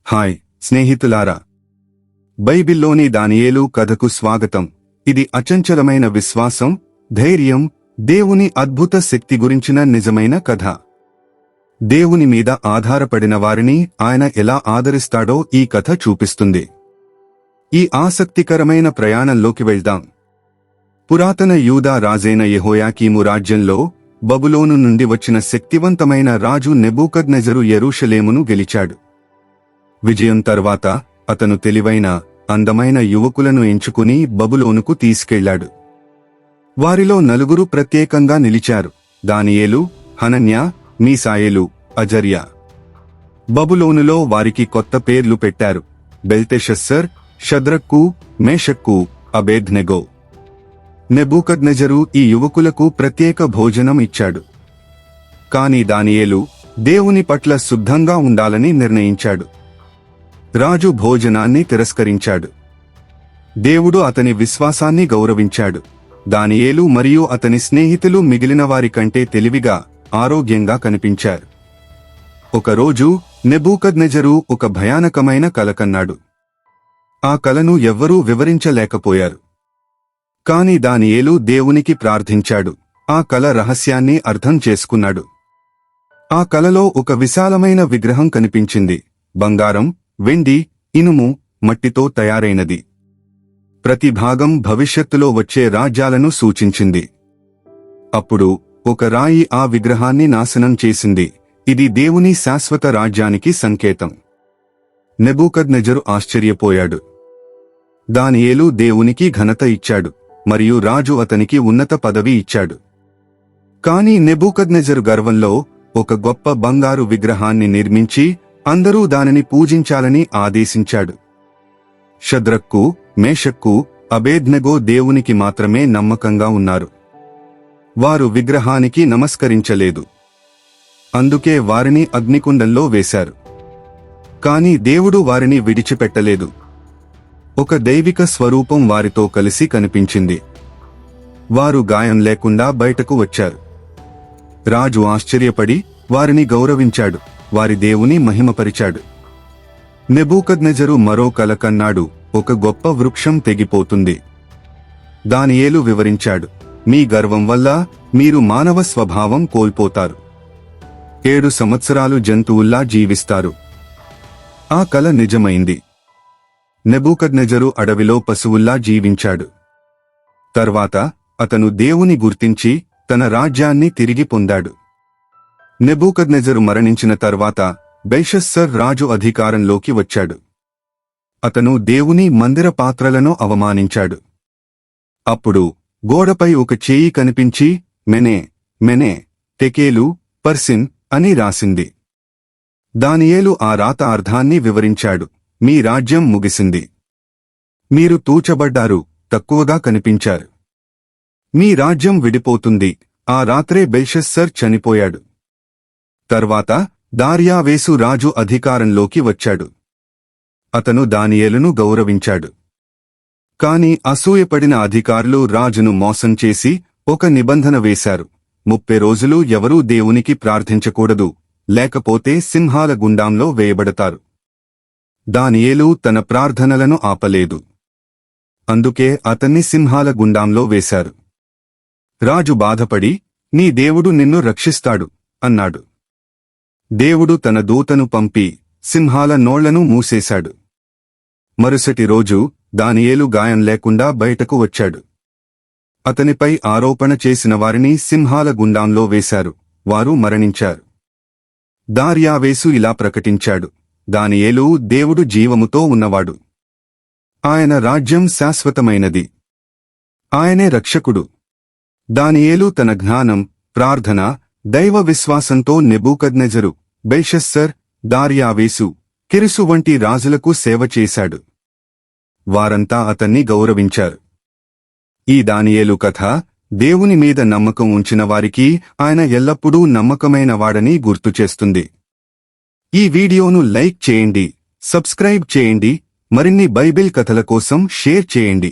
Hi స్నేహితులారా, బైబిల్లోని దానియేలు కథకు స్వాగతం. ఇది అచంచలమైన విశ్వాసం, ధైర్యం, దేవుని అద్భుత శక్తి గురించిన నిజమైన కథ. దేవుని మీద ఆధారపడిన వారిని ఆయన ఎలా ఆదరిస్తాడో ఈ కథ చూపిస్తుంది. ఈ ఆసక్తికరమైన ప్రయాణంలోకి వెళ్దాం. పురాతన యూదా రాజైన యెహోయాకీము రాజ్యంలో బబులోను నుండి వచ్చిన శక్తివంతమైన రాజు నెబూకద్నెజరు యెరూషలేమును గెలిచాడు. విజయం తర్వాత అతను తెలివైన, అందమైన యువకులను ఎంచుకుని బబులోనుకు తీసుకెళ్లాడు. వారిలో 4 ప్రత్యేకంగా నిలిచారు: దానియేలు, హనన్యా, మీసాయేలు, అజర్యా. బబులోనులో వారికి కొత్త పేర్లు పెట్టారు: బెల్తెషస్సర్, షద్రకు, మేషక్కు, అబేద్నెగో. నెబూకద్నెజరు ఈ యువకులకు ప్రత్యేక భోజనం ఇచ్చాడు. కాని దానియేలు దేవుని పట్ల శుద్ధంగా ఉండాలని నిర్ణయించాడు. రాజు భోజనాన్ని తిరస్కరించాడు. దేవుడు అతని విశ్వాసాన్ని గౌరవించాడు. దానియేలు మరియు అతని స్నేహితులు మిగిలిన వారి కంటే తెలివిగా, ఆరోగ్యంగా కనిపించారు. ఒకరోజు నెబూకద్నెజరు ఒక భయానకమైన కల కన్నాడు. ఆ కలను ఎవ్వరూ వివరించలేకపోయారు. కాని దానియేలు దేవునికి ప్రార్థించాడు. ఆ కల రహస్యాన్ని అర్థం చేసుకున్నాడు. ఆ కలలో ఒక విశాలమైన విగ్రహం కనిపించింది. బంగారం, వెండి, ఇనుము, మట్టితో తయారైనది. ప్రతి భాగం భవిష్యత్తులో వచ్చే రాజ్యాలను సూచించింది. అప్పుడు ఒక రాయి ఆ విగ్రహాన్ని నాశనం చేసింది. ఇది దేవుని శాశ్వత రాజ్యానికి సంకేతం. నెబూకద్నెజరు ఆశ్చర్యపోయాడు. దానియేలు దేవునికి ఘనత ఇచ్చాడు, మరియు రాజు అతనికి ఉన్నత పదవి ఇచ్చాడు. కాని నెబూకద్నెజరు గర్వంలో ఒక గొప్ప బంగారు విగ్రహాన్ని నిర్మించి అందరూ దానిని పూజించాలని ఆదేశించాడు. షద్రకు, మేషక్కు, అబేద్నెగో దేవునికి మాత్రమే నమ్మకంగా ఉన్నారు. వారు విగ్రహానికి నమస్కరించలేదు. అందుకే వారిని అగ్నికుండంలో వేశారు. కాని దేవుడు వారిని విడిచిపెట్టలేదు. ఒక దైవిక స్వరూపం వారితో కలిసి కనిపించింది. వారు గాయం లేకుండా బయటకు వచ్చారు. రాజు ఆశ్చర్యపడి వారిని గౌరవించాడు, వారి దేవుని మహిమపరిచాడు. నెబూకద్నెజరు మరో కల కన్నాడు. ఒక గొప్ప వృక్షం తెగిపోతుంది. దానియేలు వివరించాడు, మీ గర్వం వల్ల మీరు మానవ స్వభావం కోల్పోతారు. 7 సంవత్సరాలు జంతువుల్లా జీవిస్తారు. ఆ కల నిజమైంది. నెబూకద్నెజరు అడవిలో పశువుల్లా జీవించాడు. తర్వాత అతను దేవుని గుర్తించి తన రాజ్యాన్ని తిరిగి పొందాడు. నెబూకద్నెజరు మరణించిన తర్వాత బెల్షస్సర్ రాజు అధికారంలోకి వచ్చాడు. అతను దేవుని మందిర పాత్రలను అవమానించాడు. అప్పుడు గోడపై ఒక చేయి కనిపించి మెనే, మెనే, టెకేలు, పర్సిన్ అని రాసింది. దానియేలు ఆ రాత అర్థాన్ని వివరించాడు. మీ రాజ్యం ముగిసింది. మీరు తూచబడ్డారు, తక్కువగా కనిపించారు. మీ రాజ్యం విడిపోతుంది. ఆ రాత్రే బెల్షస్సర్ చనిపోయాడు. తర్వాత దార్యావేసు రాజు అధికారంలోకి వచ్చాడు. అతను దానియేలును గౌరవించాడు. కాని అసూయపడిన అధికారులు రాజును మోసం చేసి ఒక నిబంధన వేశారు: 30 రోజులు ఎవరూ దేవునికి ప్రార్థించకూడదు, లేకపోతే సింహాల గుండంలో వేయబడతారు. దానియేలు తన ప్రార్థనలను ఆపలేదు. అందుకే అతన్ని సింహాల గుండంలో వేశారు. రాజు బాధపడి, నీ దేవుడు నిన్ను రక్షిస్తాడు అన్నాడు. దేవుడు తన దూతను పంపి సింహాల నోళ్లను మూసేశాడు. మరుసటి రోజు దానియేలు గాయం లేకుండా బయటకు వచ్చాడు. అతనిపై ఆరోపణ చేసిన వారిని సింహాల గుండంలో వేశారు. వారు మరణించారు. దార్యావేసు ఇలా ప్రకటించాడు: దానియేలు దేవుడు జీవముతో ఉన్నవాడు. ఆయన రాజ్యం శాశ్వతమైనది. ఆయనే రక్షకుడు. దానియేలు తన జ్ఞానం, ప్రార్థన, దైవ విశ్వాసంతో నెబూకద్నెజరు, బెల్షస్సర్, దార్యావేసు, కిరుసు వంటి రాజులకు సేవ చేశాడు. వారంతా అతన్ని గౌరవించారు. ఈ దానియేలు కథ దేవుని మీద నమ్మకం ఉంచిన వారికి ఆయన ఎల్లప్పుడూ నమ్మకమైనవాడని గుర్తుచేస్తుంది. ఈ వీడియోను లైక్ చేయండి, సబ్స్క్రైబ్ చేయండి, మరిన్ని బైబిల్ కథల కోసం షేర్ చేయండి.